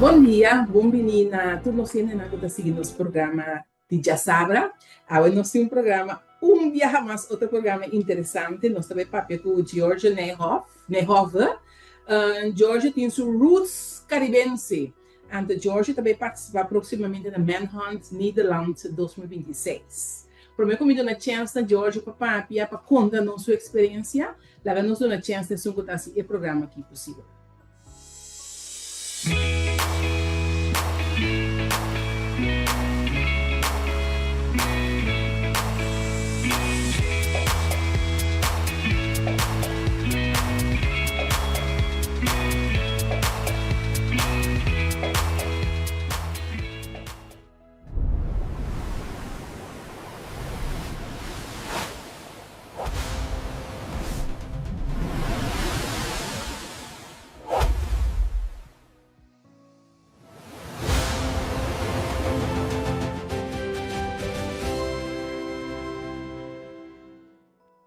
Bom dia, bom menina. Tu não sei nada da seguir nosso programa de Jassabra. Agora nós temos um programa, viaja mais, outro programa interessante. Nós também papel com o George Nehov. George tem seus roots caribense. E George também participa proximamente na Manhunt Nederland 2026. Para mim, como eu dou chance na George para contar a sua experiência, lá nós damos chance de escutar esse programa aqui possível.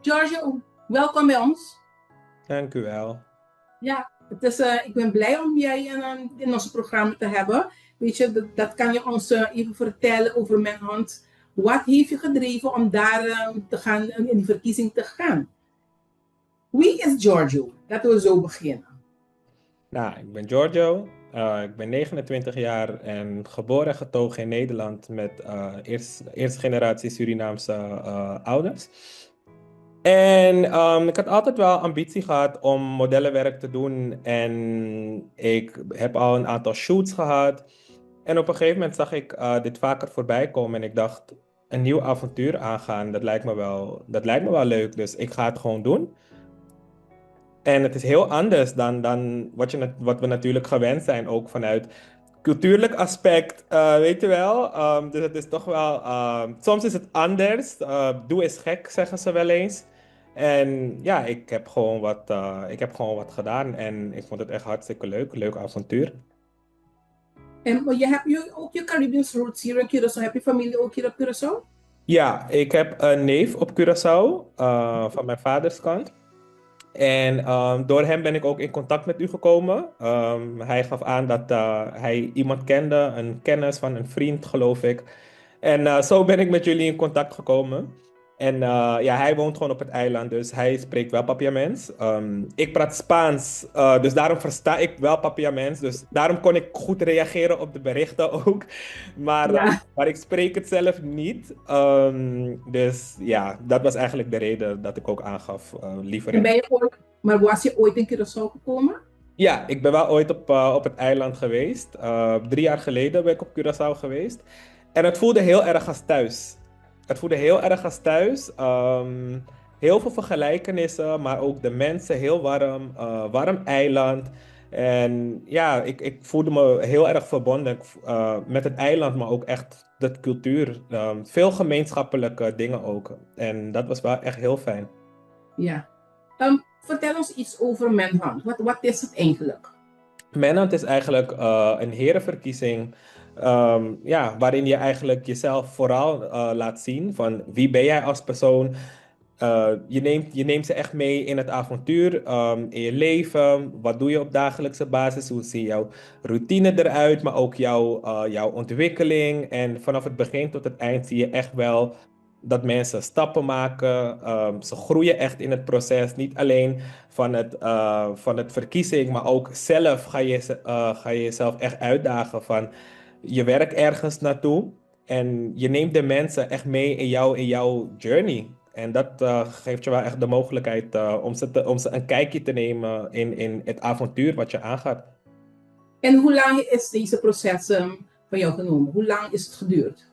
George, welkom bij ons. Dank u wel. Ja, ik ben blij om jij in ons programma te hebben. Weet je, dat kan je ons even vertellen over Manhunt. Wat heeft je gedreven om daar te gaan, in die verkiezing te gaan? Wie is Giorgio? Laten we zo beginnen. Nou, ik ben Giorgio. Ik ben 29 jaar en geboren en getogen in Nederland met eerste generatie Surinaamse ouders. En ik had altijd wel ambitie gehad om modellenwerk te doen. En ik heb al een aantal shoots gehad. En op een gegeven moment zag ik dit vaker voorbij komen. En ik dacht, een nieuw avontuur aangaan, dat lijkt me wel leuk. Dus ik ga het gewoon doen. En het is heel anders dan wat we natuurlijk gewend zijn. Ook vanuit cultuurlijk aspect, weet je wel. Dus het is toch wel... soms is het anders. Doe is gek, zeggen ze wel eens. En ja, ik heb gewoon wat gedaan. En ik vond het echt hartstikke leuk. Leuk avontuur. En je hebt ook je Caribbean roots hier in Curaçao. Heb je familie ook hier op Curaçao? Ja, ik heb een neef op Curaçao. Van mijn vaders kant. En door hem ben ik ook in contact met u gekomen. Hij gaf aan dat hij iemand kende, een kennis van een vriend, geloof ik. En zo ben ik met jullie in contact gekomen. En ja, hij woont gewoon op het eiland, dus hij spreekt wel Papiaments. Ik praat Spaans, dus daarom versta ik wel Papiaments. Dus daarom kon ik goed reageren op de berichten ook. Maar ik spreek het zelf niet. Dus ja, dat was eigenlijk de reden dat ik ook aangaf liever. Maar was je ooit in Curaçao gekomen? Ja, ik ben wel ooit op het eiland geweest. 3 jaar geleden ben ik op Curaçao geweest. En het voelde heel erg als thuis. Heel veel vergelijkenissen, maar ook de mensen heel warm. Warm eiland. En ja, ik voelde me heel erg verbonden met het eiland, maar ook echt de cultuur. Veel gemeenschappelijke dingen ook. En dat was wel echt heel fijn. Ja. Vertel ons iets over Manhunt. Wat is het eigenlijk? Manhunt is eigenlijk een herenverkiezing. Waarin je eigenlijk jezelf vooral laat zien van wie ben jij als persoon. Je neemt ze echt mee in het avontuur, in je leven. Wat doe je op dagelijkse basis? Hoe ziet jouw routine eruit? Maar ook jouw ontwikkeling. En vanaf het begin tot het eind zie je echt wel dat mensen stappen maken. Ze groeien echt in het proces. Niet alleen van het verkiezing, maar ook zelf ga je jezelf echt uitdagen van je werkt ergens naartoe. En je neemt de mensen echt mee in jouw journey. En dat geeft je wel echt de mogelijkheid om ze een kijkje te nemen in het avontuur wat je aangaat. En hoe lang is deze proces van jou genomen? Hoe lang is het geduurd?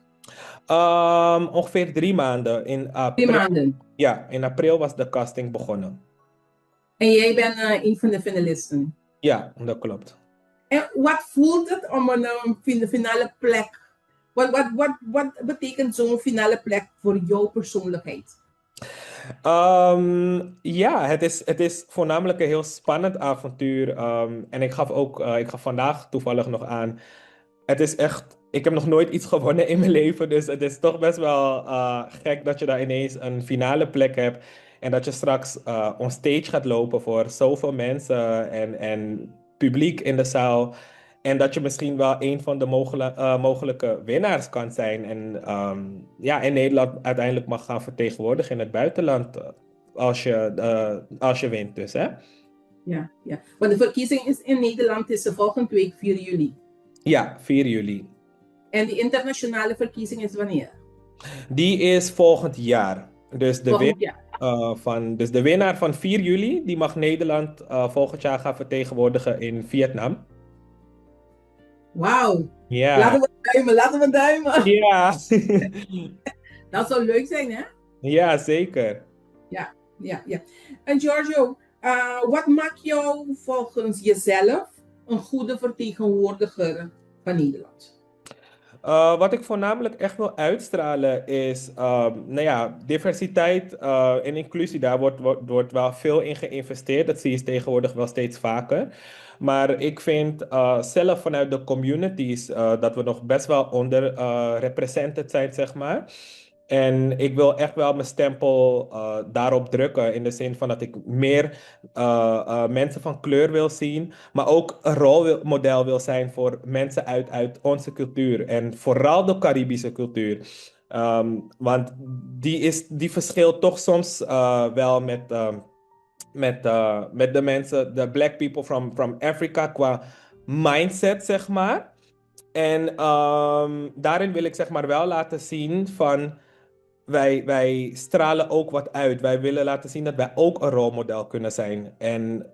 Ongeveer 3 maanden. In april, 3 maanden? Ja, in april was de casting begonnen. En jij bent een van de finalisten? Ja, dat klopt. En wat voelt het om een finale plek? Wat betekent zo'n finale plek voor jouw persoonlijkheid? Ja, het is voornamelijk een heel spannend avontuur. En ik gaf vandaag toevallig nog aan. Het is echt, ik heb nog nooit iets gewonnen in mijn leven. Dus het is toch best wel gek dat je daar ineens een finale plek hebt. En dat je straks on stage gaat lopen voor zoveel mensen en publiek in de zaal. En dat je misschien wel een van de mogelijke winnaars kan zijn. En ja, in Nederland uiteindelijk mag gaan vertegenwoordigen in het buitenland. Als je wint dus, hè? Ja, ja. Want de verkiezing is in Nederland is de volgende week 4 juli. Ja, 4 juli. En de internationale verkiezing is wanneer? Die is volgend jaar. Dus Volgend jaar. dus de winnaar van 4 juli, die mag Nederland volgend jaar gaan vertegenwoordigen in Vietnam. Wauw. Ja, Laten we duimen, laten we duimen. ja. Dat zou leuk zijn, hè? Ja, zeker. Ja, ja, ja. En Giorgio, wat maakt jou volgens jezelf een goede vertegenwoordiger van Nederland? Wat ik voornamelijk echt wil uitstralen is, nou ja, diversiteit en inclusie. Daar wordt wel veel in geïnvesteerd. Dat zie je tegenwoordig wel steeds vaker. Maar ik vind zelf vanuit de communities dat we nog best wel onderrepresented zijn, zeg maar. En ik wil echt wel mijn stempel daarop drukken. In de zin van dat ik meer mensen van kleur wil zien. Maar ook een rolmodel wil zijn voor mensen uit onze cultuur. En vooral de Caribische cultuur. Want die verschilt toch soms wel met de mensen, de black people from Africa, qua mindset, zeg maar. En daarin wil ik zeg maar wel laten zien van wij stralen ook wat uit. Wij willen laten zien dat wij ook een rolmodel kunnen zijn. En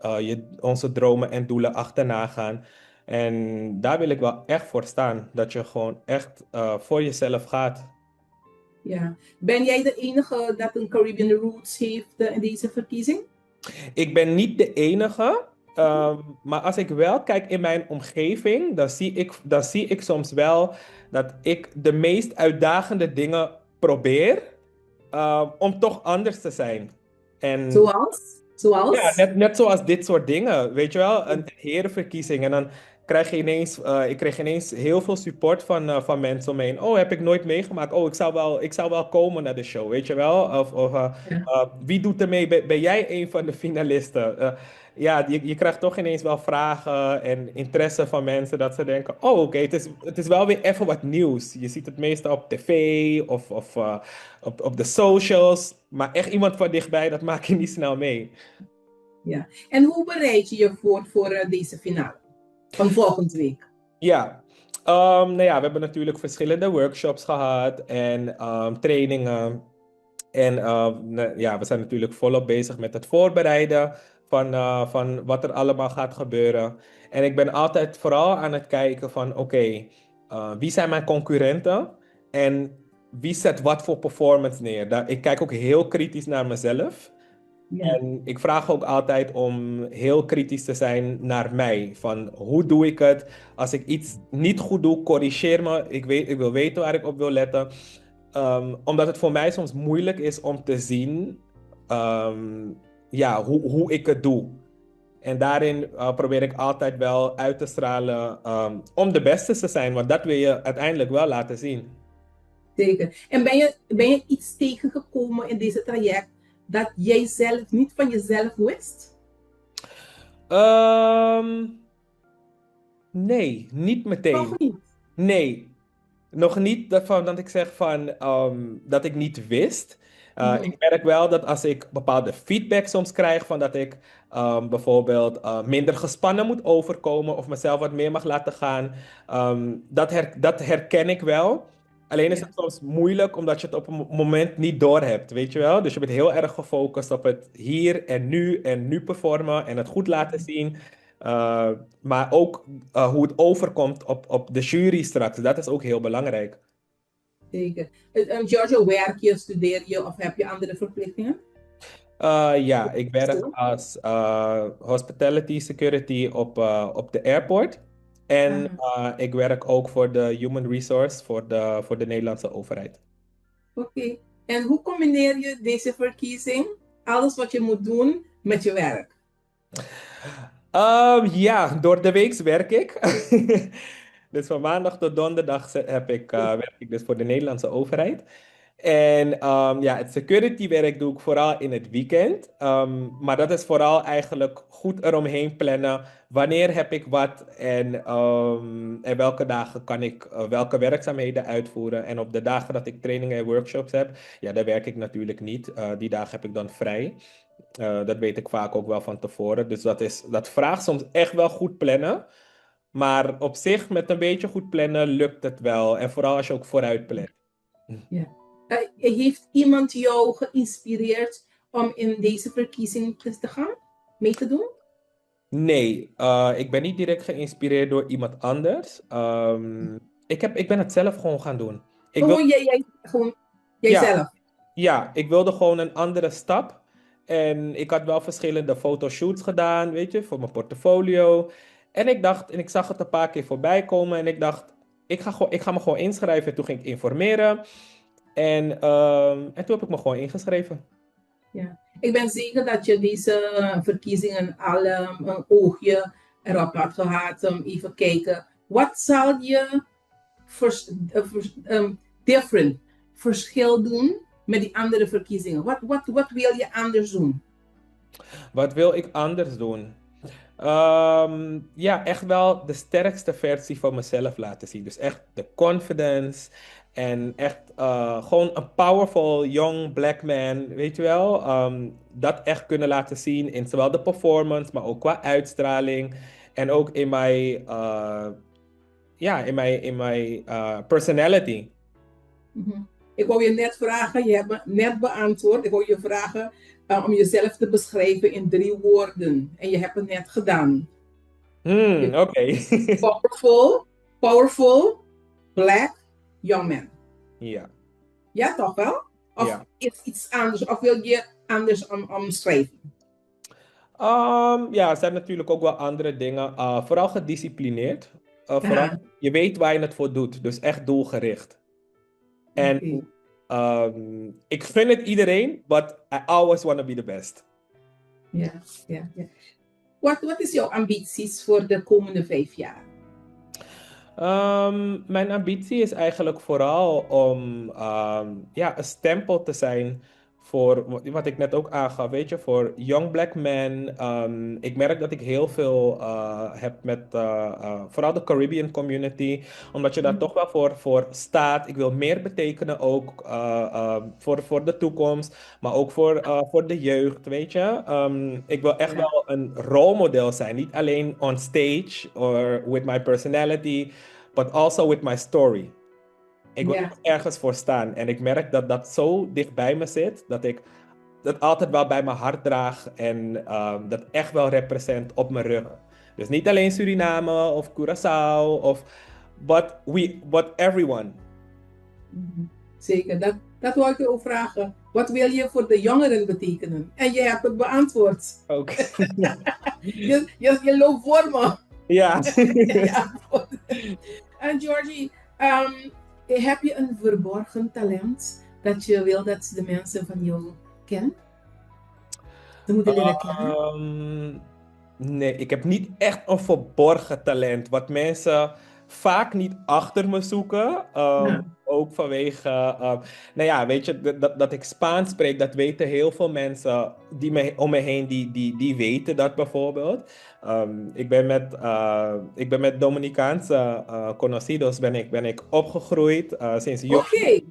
onze dromen en doelen achterna gaan. En daar wil ik wel echt voor staan. Dat je gewoon echt voor jezelf gaat. Ja. Ben jij de enige dat een Caribbean Roots heeft in deze verkiezing? Ik ben niet de enige. Maar als ik wel kijk in mijn omgeving, dan zie ik soms wel dat ik de meest uitdagende dingen probeer om toch anders te zijn. En Zoals? ja, Zoals? net zoals dit soort dingen, weet je wel, een herenverkiezing. En dan krijg je ineens, ik kreeg ineens heel veel support van mensen om me heen. Oh, heb ik nooit meegemaakt. Oh, ik zou wel komen naar de show, weet je wel. Ja. Wie doet er mee? Ben jij een van de finalisten? Ja, je krijgt toch ineens wel vragen en interesse van mensen dat ze denken, oh, oké, het is wel weer even wat nieuws. Je ziet het meestal op tv of op de socials, maar echt iemand van dichtbij, dat maak je niet snel mee. Ja. En hoe bereid je je voor deze finale van volgende week? Ja, nou ja, we hebben natuurlijk verschillende workshops gehad en trainingen. En ja, we zijn natuurlijk volop bezig met het voorbereiden van wat er allemaal gaat gebeuren. En ik ben altijd vooral aan het kijken van, oké, wie zijn mijn concurrenten en wie zet wat voor performance neer? Ik kijk ook heel kritisch naar mezelf. Ja. En ik vraag ook altijd om heel kritisch te zijn naar mij. Van hoe doe ik het? Als ik iets niet goed doe, corrigeer me. Ik wil weten waar ik op wil letten. Omdat het voor mij soms moeilijk is om te zien ehm, ja, hoe ik het doe. En daarin probeer ik altijd wel uit te stralen om de beste te zijn. Want dat wil je uiteindelijk wel laten zien. Zeker. En ben je iets tegengekomen in deze traject dat jij zelf niet van jezelf wist? Ehm, nee, niet Nog meteen. niet. Nee, nog niet dat ik zeg van dat ik niet wist. Mhm. Ik merk wel dat als ik bepaalde feedback soms krijg van dat ik bijvoorbeeld minder gespannen moet overkomen of mezelf wat meer mag laten gaan, dat herken ik wel. Alleen is Ja. het soms moeilijk omdat je het op een moment niet doorhebt, weet je wel? Dus je bent heel erg gefocust op het hier en nu performen en het goed laten zien. Uh, maar ook hoe het overkomt op de jury straks. Dat is ook heel belangrijk. Zeker. Giorgio, werk je, studeer je of heb je andere verplichtingen? Ja, ik werk als hospitality security op de airport. En Aha. ik werk ook voor de human resource voor de Nederlandse overheid. Oké. En hoe combineer je deze verkiezing, alles wat je moet doen, met je werk? Ja, door de week werk ik. Dus van maandag tot donderdag werk ik dus voor de Nederlandse overheid. En ja, het security werk doe ik vooral in het weekend. Maar dat is vooral eigenlijk goed eromheen plannen. Wanneer heb ik wat en welke dagen kan ik welke werkzaamheden uitvoeren. En op de dagen dat ik trainingen en workshops heb, ja, daar werk ik natuurlijk niet. Die dagen heb ik dan vrij. Dat weet ik vaak ook wel van tevoren. Dus dat vraagt soms echt wel goed plannen. Maar op zich, met een beetje goed plannen, lukt het wel. En vooral als je ook vooruit plant. Ja. Heeft iemand jou geïnspireerd om in deze verkiezing te gaan, mee te doen? Nee, ik ben niet direct geïnspireerd door iemand anders. Ik ben het zelf gewoon gaan doen. Ik wil, Gewoon gewoon ja, jijzelf. ja, ik wilde gewoon een andere stap. En ik had wel verschillende fotoshoots gedaan, weet je, voor mijn portfolio. En ik dacht, en ik zag het een paar keer voorbij komen. En ik dacht, ik ga me gewoon inschrijven. En toen ging ik informeren. En toen heb ik me gewoon ingeschreven. Ja. Ik ben zeker dat je deze verkiezingen al een oogje erop had gehad om even kijken. Wat zal je different verschil doen met die andere verkiezingen? Wat wil je anders doen? Wat wil ik anders doen? Ja, echt wel de sterkste versie van mezelf laten zien. Dus echt de confidence en echt gewoon een powerful young black man, weet je wel? Dat echt kunnen laten zien in zowel de performance, maar ook qua uitstraling en ook in mijn, ja, in mijn personality. Mhm. Ik wou je net vragen, je hebt me net beantwoord. Ik wou je vragen om jezelf te beschrijven in 3 woorden. En je hebt het net gedaan. Oké. Powerful, powerful, black, young man. Ja, Ja, toch wel? Of ja. is iets anders? Of wil je anders omschrijven? Ja, er zijn natuurlijk ook wel andere dingen. Vooral gedisciplineerd. Vooral, Aha, je weet waar je het voor doet. Dus echt doelgericht. En oké. ik gun het iedereen, but I always want to be the best. Ja, ja, ja. Wat is jouw ambities voor de komende 5 jaar? Mijn ambitie is eigenlijk vooral om ja, een stempel te zijn voor wat ik net ook aangaf, weet je, voor young black men. Ik merk dat ik heel veel heb met vooral de Caribbean community, omdat je daar toch wel voor staat. Ik wil meer betekenen ook voor de toekomst, maar ook voor de jeugd, weet je. Ik wil echt Ja, wel een rolmodel zijn, niet alleen on stage or with my personality but also with my story. Ik wil ja, echt ergens voor staan. En ik merk dat dat zo dicht bij me zit, dat ik dat altijd wel bij mijn hart draag en dat echt wel represent op mijn rug. Dus niet alleen Suriname of Curaçao, but everyone. mhm. Zeker. Dat wou ik je ook vragen. Wat wil je voor de jongeren betekenen? En je hebt het beantwoord. Ook. Je loopt voor me. Ja. Ja. En Georgie, heb je een verborgen talent dat je wil dat de mensen van jou kennen? Ze moeten leren kennen? Ehm, nee, ik heb niet echt een verborgen talent. Wat mensen vaak niet achter me zoeken. Ja. Ook vanwege, nou ja, weet je, dat ik Spaans spreek, dat weten heel veel mensen om me heen, die weten dat bijvoorbeeld. Ik ben met Dominicaanse conocidos ben ik opgegroeid sinds jong. Oké.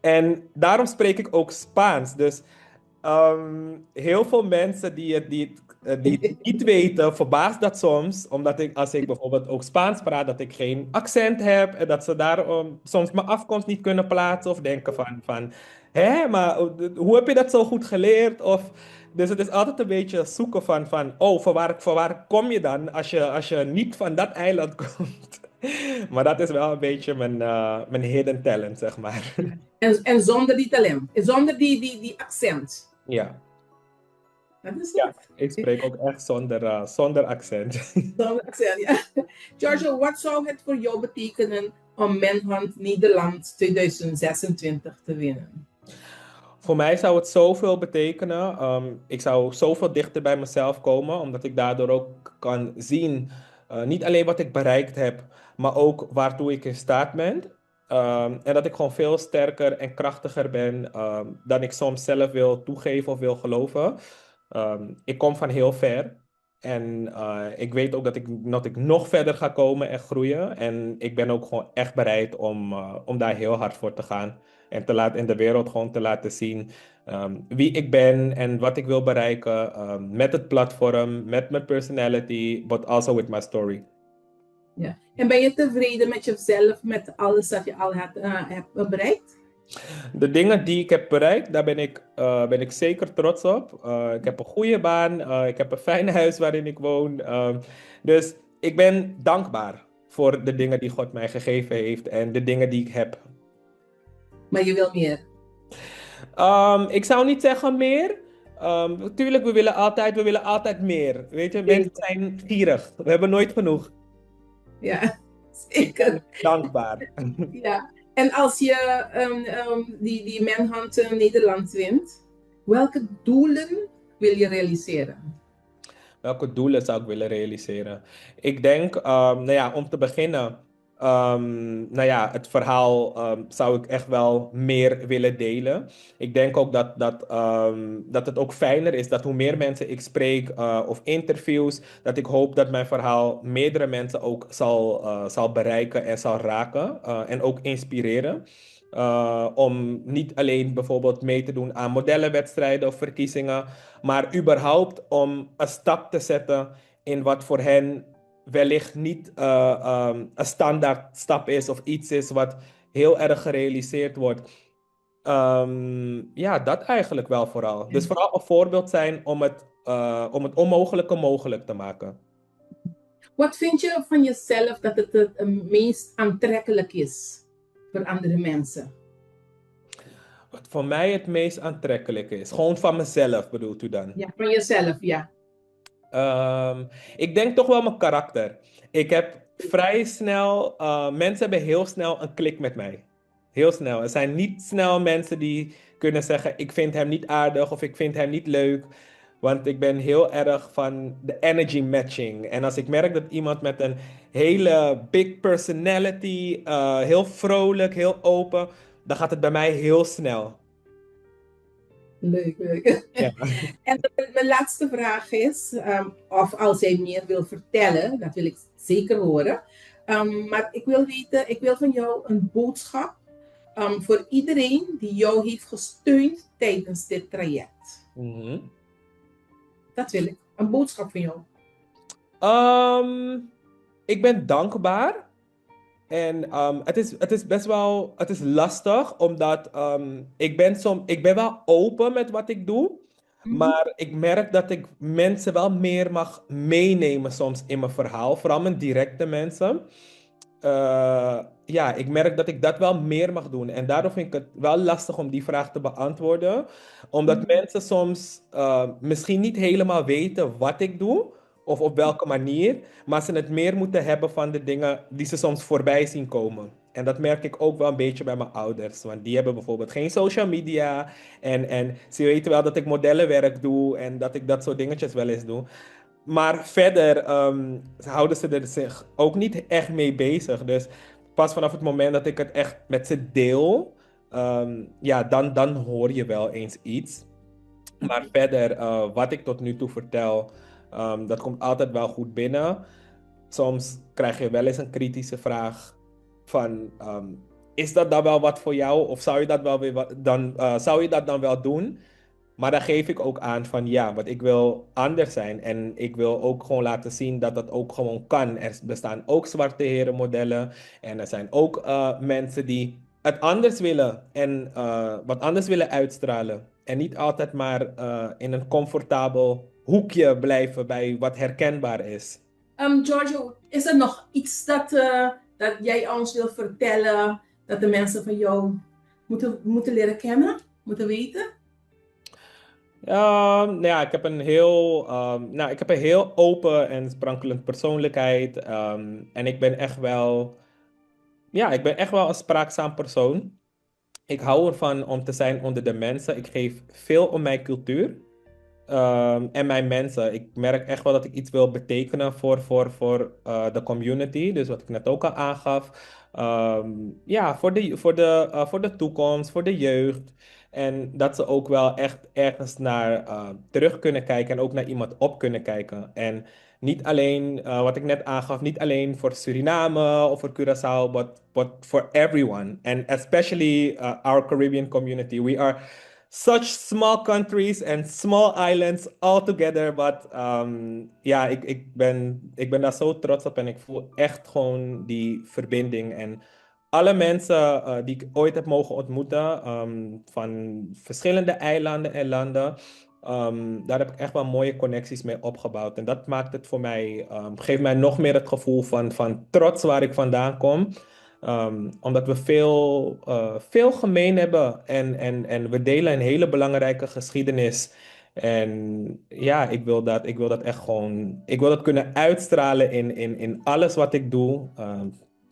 En daarom spreek ik ook Spaans. Dus heel veel mensen die het niet weten, verbaast dat soms. Omdat als ik bijvoorbeeld ook Spaans praat, dat ik geen accent heb. En dat ze daarom soms mijn afkomst niet kunnen plaatsen. Of denken van hè, maar hoe heb je dat zo goed geleerd? Dus het is altijd een beetje zoeken van oh, voor waar kom je dan als je niet van dat eiland komt? Maar dat is wel een beetje mijn hidden talent, zeg maar. Ja. En zonder die talent. Zonder die accent. Ja. Dat is Ja, goed. ik spreek ook echt zonder accent. Zonder accent, ja. Giorgio, wat zou het voor jou betekenen om Manhunt Nederland 2026 te winnen? Voor mij zou het zoveel betekenen. Ik zou zoveel dichter bij mezelf komen, omdat ik daardoor ook kan zien, niet alleen wat ik bereikt heb, maar ook waartoe ik in staat ben. En dat ik gewoon veel sterker en krachtiger ben dan ik soms zelf wil toegeven of wil geloven. Ik kom van heel ver. En ik weet ook dat ik nog verder ga komen en groeien. En ik ben ook gewoon echt bereid om daar heel hard voor te gaan. En in de wereld gewoon te laten zien wie ik ben en wat ik wil bereiken. Met het platform, met mijn personality, but also with my story. Ja. En ben je tevreden met jezelf, met alles dat je al hebt bereikt? De dingen die ik heb bereikt, daar ben ik zeker trots op. Ik heb een goede baan, ik heb een fijn huis waarin ik woon. Dus ik ben dankbaar voor de dingen die God mij gegeven heeft en de dingen die ik heb. Maar je wil meer. Ik zou niet zeggen meer. Natuurlijk, we willen altijd meer. Weet je, mensen Zeker. zijn gierig. We hebben nooit genoeg. Ja, Ik zeker. ben dankbaar. Ja. En als je die Manhunt Nederland wint, welke doelen wil je realiseren? Welke doelen zou ik willen realiseren? Ik denk, nou ja, om te beginnen, nou ja, het verhaal zou ik echt wel meer willen delen. Ik denk ook dat het ook fijner is dat hoe meer mensen ik spreek of interviews, dat ik hoop dat mijn verhaal meerdere mensen ook zal bereiken en zal raken en ook inspireren. Om niet alleen bijvoorbeeld mee te doen aan modellenwedstrijden of verkiezingen, maar überhaupt om een stap te zetten in wat voor hen wellicht niet een standaard stap is of iets is wat heel erg gerealiseerd wordt. Ja, dat eigenlijk wel vooral. Dus vooral een voorbeeld zijn om het onmogelijke mogelijk te maken. Wat vind je van jezelf dat het meest aantrekkelijk is voor andere mensen? Wat voor mij het meest aantrekkelijk is. Gewoon van mezelf bedoelt u dan? Ja, van jezelf, ja. Ehm, ik denk toch wel mijn karakter. Ik heb vrij snel, mensen hebben heel snel een klik met mij. Heel snel. Er zijn niet snel mensen die kunnen zeggen: ik vind hem niet aardig of ik vind hem niet leuk. Want ik ben heel erg van de energy matching. En als ik merk dat iemand met een hele big personality, heel vrolijk, heel open, dan gaat het bij mij heel snel. Leuk, leuk. Ja. En mijn laatste vraag is, of als jij meer wil vertellen, dat wil ik zeker horen. Maar ik wil weten, ik wil van jou een boodschap voor iedereen die jou heeft gesteund tijdens dit traject. Mhm. Dat wil ik. Een boodschap van jou. Ehm, ik ben dankbaar. En het is best wel, het is lastig, omdat ik ben wel open met wat ik doe, Mhm. maar ik merk dat ik mensen wel meer mag meenemen soms in mijn verhaal, vooral mijn directe mensen. Ja, ik merk dat ik dat wel meer mag doen. En daardoor vind ik het wel lastig om die vraag te beantwoorden. Omdat mensen soms misschien niet helemaal weten wat ik doe of op welke manier. Maar ze het meer moeten hebben van de dingen die ze soms voorbij zien komen. En dat merk ik ook wel een beetje bij mijn ouders. Want die hebben bijvoorbeeld geen social media. En ze weten wel dat ik modellenwerk doe en dat ik dat soort dingetjes wel eens doe. Maar verder houden ze er zich ook niet echt mee bezig. Dus pas vanaf het moment dat ik het echt met ze deel, ja, dan hoor je wel eens iets. Maar verder, wat ik tot nu toe vertel, dat komt altijd wel goed binnen. Soms krijg je wel eens een kritische vraag van, is dat dan wel wat voor jou? Of zou je dat wel weer zou je dat dan wel doen? Maar dan geef ik ook aan van ja, want ik wil anders zijn. En ik wil ook gewoon laten zien dat dat ook gewoon kan. Er bestaan ook zwarte herenmodellen. En er zijn ook mensen die het anders willen. En wat anders willen uitstralen. En niet altijd maar in een comfortabel hoekje blijven bij wat herkenbaar is. Giorgio, is er nog iets dat jij ons wil vertellen, dat de mensen van jou moeten leren kennen, moeten weten? Nou ja, ik heb een heel open en sprankelend persoonlijkheid. En ik ben echt wel een spraakzaam persoon. Ik hou ervan om te zijn onder de mensen. Ik geef veel om mijn cultuur. en mijn mensen. Ik merk echt wel dat ik iets wil betekenen voor de community. Dus wat ik net ook al aangaf. Ja, voor de toekomst, voor de jeugd. En dat ze ook wel echt ergens naar terug kunnen kijken en ook naar iemand op kunnen kijken. En niet alleen, wat ik net aangaf, niet alleen voor Suriname of voor Curaçao, but for everyone. And especially our Caribbean community. We are such small countries and small islands all together. But ja, ik ben daar zo trots op en ik voel echt gewoon die verbinding. En alle mensen die ik ooit heb mogen ontmoeten, van verschillende eilanden en landen, daar heb ik echt wel mooie connecties mee opgebouwd. En dat maakt het voor mij, geeft mij nog meer het gevoel van trots waar ik vandaan kom. Omdat we veel gemeen hebben en we delen een hele belangrijke geschiedenis. En ja, ik wil dat echt gewoon, ik wil dat kunnen uitstralen in alles wat ik doe.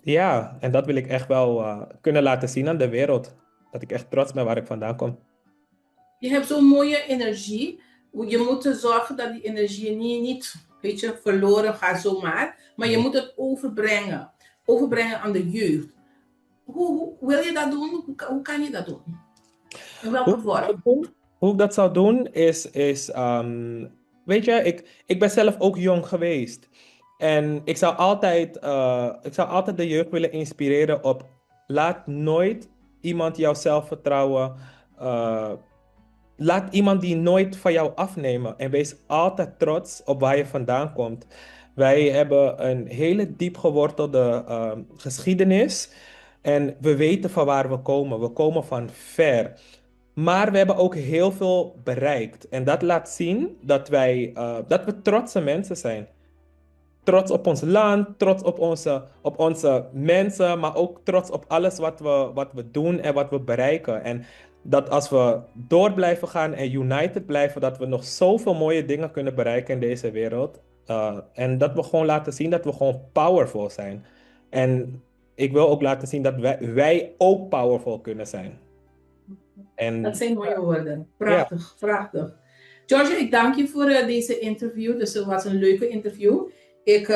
Ja, en dat wil ik echt wel kunnen laten zien aan de wereld. Dat ik echt trots ben waar ik vandaan kom. Je hebt zo'n mooie energie. Je moet zorgen dat die energie niet weet je, verloren gaat zomaar. Maar je moet het overbrengen. Overbrengen aan de jeugd. Hoe wil je dat doen? Hoe kan je dat doen? In welke Hoe ik dat vorm? doe? Hoe ik dat zou doen weet je, ik ben zelf ook jong geweest. En ik zou altijd de jeugd willen inspireren op, laat nooit iemand jouw zelfvertrouwen, uh, laat iemand die nooit van jou afnemen. En wees altijd trots op waar je vandaan komt. Wij hebben een hele diep gewortelde geschiedenis. En we weten van waar we komen. We komen van ver. Maar we hebben ook heel veel bereikt. En dat laat zien dat we trotse mensen zijn. Trots op ons land, trots op onze mensen, maar ook trots op alles wat we doen en wat we bereiken. En dat als we door blijven gaan en united blijven, dat we nog zoveel mooie dingen kunnen bereiken in deze wereld. En dat we gewoon laten zien dat we gewoon powerful zijn. En ik wil ook laten zien dat wij ook powerful kunnen zijn. Dat En zijn mooie woorden. ja, Prachtig, prachtig. George, ik dank je voor deze interview. Dus het was een leuke interview. Ik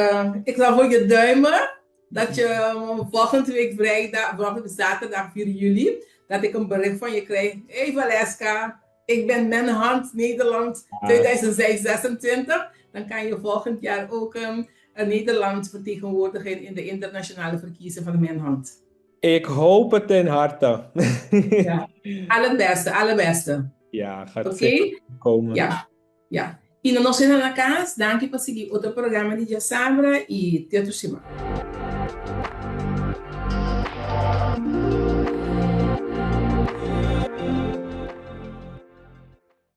zal voor je duimen dat je volgende week vrijdag, volgende zaterdag 4 juli, dat ik een bericht van je krijg. Hey Valeska, ik ben Manhunt Nederland 2026. Dan kan je volgend jaar ook Nederland vertegenwoordigen in de internationale verkiezingen van Manhunt. ik hoop het ten harte. Ja, allerbeste, allerbeste. Ja, gaat zeker Ok? komen. Ja, ja. E nós temos na casa, danke por seguir outro programa de Dia Sabra e Teatro Shima.